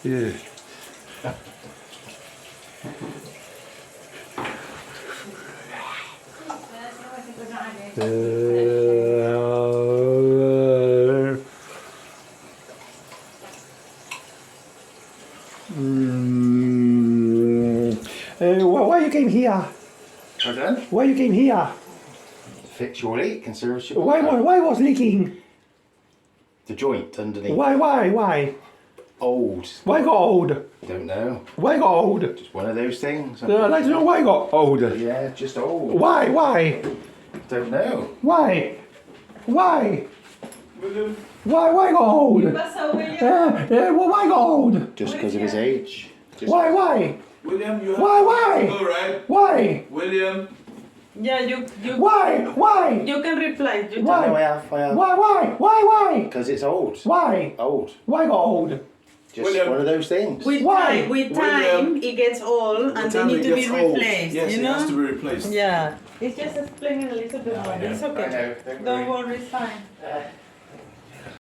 Yeah. Why you came here? Pardon? Why you came here? Fix your leak, conserve your Why was leaking? the joint underneath. Why? Old. Why got old? Don't know. Why got old? Just one of those things. I'd like to know why got old. Yeah, just old. Why? Don't know. Why? Why got old? Well, why got old? Just because of his age. Just Why? William, you have Why? to go, right? Why? William. Yeah, you Why? you can reply. You Why? No, I have. Why? Because it's old. Why? Old. Why got old? Just William. one of those things. With Why? time, it gets old and they need to be replaced. Yes, you it know? has to be replaced. Yeah. It's just explaining a little bit more. It's okay. I know, Don't worry, it's fine.